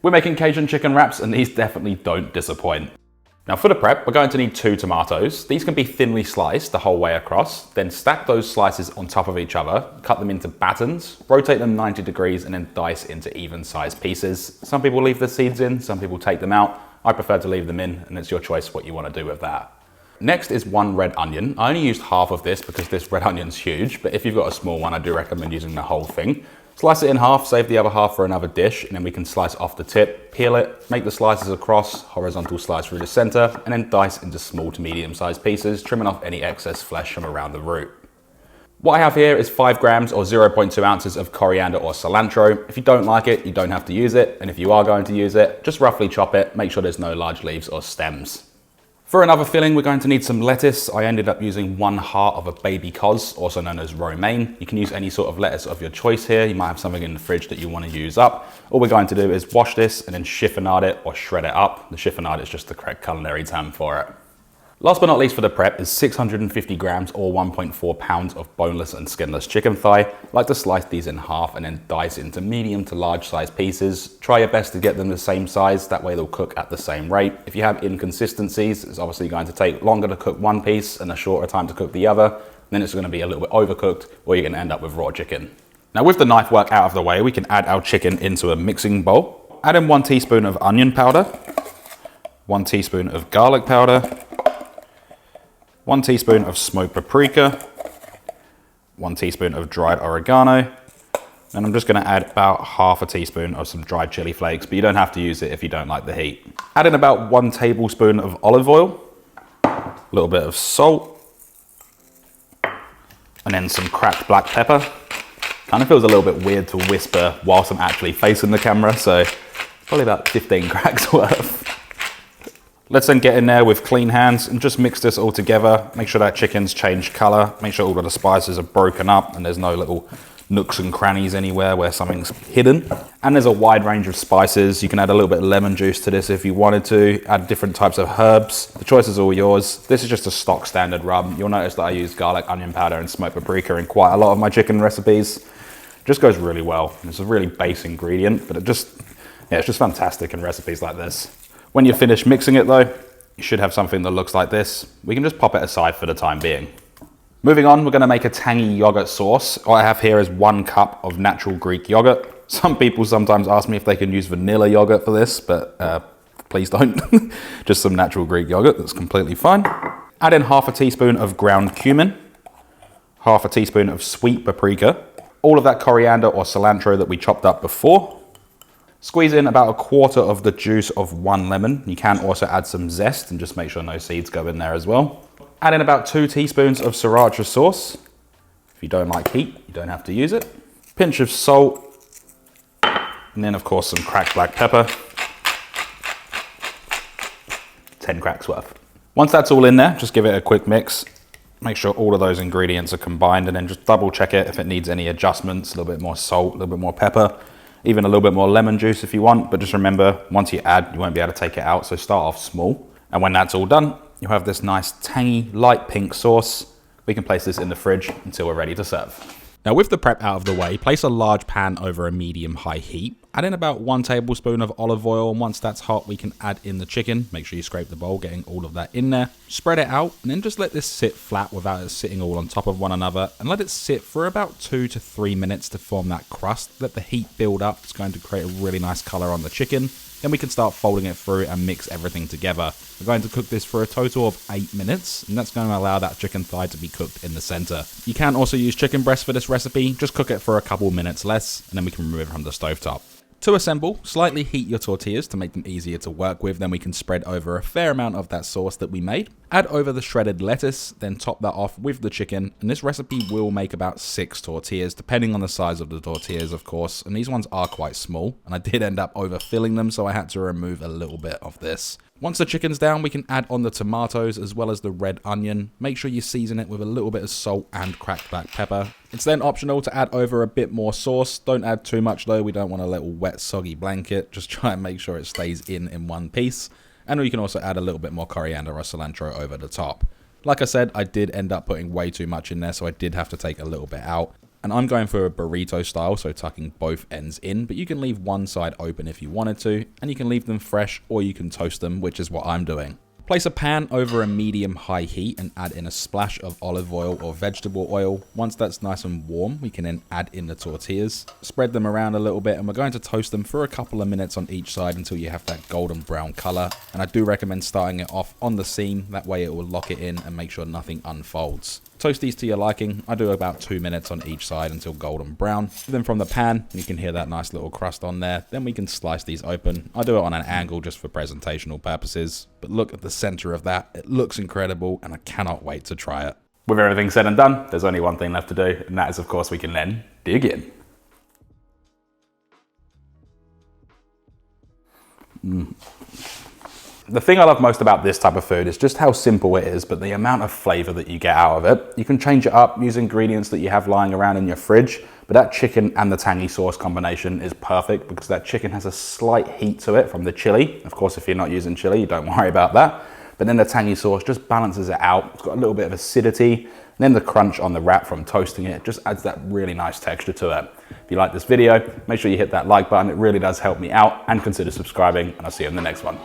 We're making Cajun chicken wraps and these definitely don't disappoint. Now for the prep, we're going to need 2 tomatoes. These can be thinly sliced the whole way across, then stack those slices on top of each other, cut them into battens, rotate them 90 degrees and then dice into even sized pieces. Some people leave the seeds in, some people take them out. I prefer to leave them in and it's your choice what you want to do with that. Next is 1 red onion. I only used half of this because this red onion's huge, but if you've got a small one, I do recommend using the whole thing. Slice it in half, save the other half for another dish, and then we can slice off the tip, peel it, make the slices across, horizontal slice through the center, and then dice into small to medium sized pieces, trimming off any excess flesh from around the root. What I have here is 5 grams or 0.2 ounces of coriander or cilantro. If you don't like it, you don't have to use it, and if you are going to use it, just roughly chop it, make sure there's no large leaves or stems. For another filling, we're going to need some lettuce. I ended up using 1 heart of a baby cos, also known as romaine. You can use any sort of lettuce of your choice here. You might have something in the fridge that you want to use up. All we're going to do is wash this and then chiffonade it or shred it up. The chiffonade is just the correct culinary term for it. Last but not least for the prep is 650 grams or 1.4 pounds of boneless and skinless chicken thigh. I like to slice these in half and then dice into medium to large size pieces. Try your best to get them the same size, that way they'll cook at the same rate. If you have inconsistencies, it's obviously going to take longer to cook one piece and a shorter time to cook the other. Then it's going to be a little bit overcooked or you're going to end up with raw chicken. Now with the knife work out of the way, we can add our chicken into a mixing bowl. Add in 1 teaspoon of onion powder, 1 teaspoon of garlic powder, 1 teaspoon of smoked paprika, 1 teaspoon of dried oregano, and I'm just going to add about half a teaspoon of some dried chili flakes, but you don't have to use it if you don't like the heat. Add in about 1 tablespoon of olive oil, a little bit of salt, and then some cracked black pepper. Kind of feels a little bit weird to whisper whilst I'm actually facing the camera, so probably about 15 cracks worth. Let's then get in there with clean hands and just mix this all together. Make sure that chicken's changed color. Make sure all of the spices are broken up and there's no little nooks and crannies anywhere where something's hidden. And there's a wide range of spices. You can add a little bit of lemon juice to this if you wanted to. Add different types of herbs. The choice is all yours. This is just a stock standard rub. You'll notice that I use garlic, onion powder and smoked paprika in quite a lot of my chicken recipes. It just goes really well. It's a really base ingredient, but it's just fantastic in recipes like this. When you're finished mixing it though, you should have something that looks like this. We can just pop it aside for the time being. Moving on, we're going to make a tangy yogurt sauce. What I have here is 1 cup of natural Greek yogurt. Some people sometimes ask me if they can use vanilla yogurt for this, but please don't. Just some natural Greek yogurt, that's completely fine. Add in half a teaspoon of ground cumin, half a teaspoon of sweet paprika, all of that coriander or cilantro that we chopped up before. Squeeze in about 1/4 of the juice of 1 lemon. You can also add some zest and just make sure no seeds go in there as well. Add in about 2 teaspoons of sriracha sauce. If you don't like heat, you don't have to use it. Pinch of salt. And then of course some cracked black pepper. 10 cracks worth. Once that's all in there, just give it a quick mix. Make sure all of those ingredients are combined and then just double check it if it needs any adjustments. A little bit more salt, a little bit more pepper. Even a little bit more lemon juice if you want, but just remember, once you add, you won't be able to take it out, so start off small. And when that's all done, you'll have this nice tangy, light pink sauce. We can place this in the fridge until we're ready to serve. Now with the prep out of the way, place a large pan over a medium-high heat. Add in about 1 tablespoon of olive oil, and once that's hot, we can add in the chicken. Make sure you scrape the bowl, getting all of that in there. Spread it out, and then just let this sit flat without it sitting all on top of one another, and let it sit for about 2 to 3 minutes to form that crust. Let the heat build up. It's going to create a really nice color on the chicken. Then we can start folding it through and mix everything together. We're going to cook this for a total of 8 minutes, and that's going to allow that chicken thigh to be cooked in the center. You can also use chicken breast for this recipe. Just cook it for a couple minutes less, and then we can remove it from the stovetop. To assemble, slightly heat your tortillas to make them easier to work with, then we can spread over a fair amount of that sauce that we made. Add over the shredded lettuce, then top that off with the chicken, and this recipe will make about 6 tortillas, depending on the size of the tortillas of course, and these ones are quite small, and I did end up overfilling them, so I had to remove a little bit of this. Once the chicken's down, we can add on the tomatoes as well as the red onion. Make sure you season it with a little bit of salt and cracked black pepper. It's then optional to add over a bit more sauce. Don't add too much though, we don't want a little wet soggy blanket. Just try and make sure it stays in one piece. And you can also add a little bit more coriander or cilantro over the top. Like I said, I did end up putting way too much in there, so I did have to take a little bit out. And I'm going for a burrito style, so tucking both ends in, but you can leave one side open if you wanted to, and you can leave them fresh or you can toast them, which is what I'm doing. Place a pan over a medium-high heat and add in a splash of olive oil or vegetable oil. Once that's nice and warm, we can then add in the tortillas. Spread them around a little bit and we're going to toast them for a couple of minutes on each side until you have that golden brown color. And I do recommend starting it off on the seam, that way it will lock it in and make sure nothing unfolds. Toast these to your liking. I do about 2 minutes on each side until golden brown. Then from the pan, you can hear that nice little crust on there. Then we can slice these open. I do it on an angle just for presentational purposes. But look at the center of that. It looks incredible and I cannot wait to try it. With everything said and done, there's only one thing left to do, and that is, of course, we can then dig in. The thing I love most about this type of food is just how simple it is, but the amount of flavor that you get out of it. You can change it up, use ingredients that you have lying around in your fridge, but that chicken and the tangy sauce combination is perfect because that chicken has a slight heat to it from the chili. Of course, if you're not using chili, you don't worry about that. But then the tangy sauce just balances it out. It's got a little bit of acidity. And then the crunch on the wrap from toasting it just adds that really nice texture to it. If you like this video, make sure you hit that like button. It really does help me out, and consider subscribing, and I'll see you in the next one.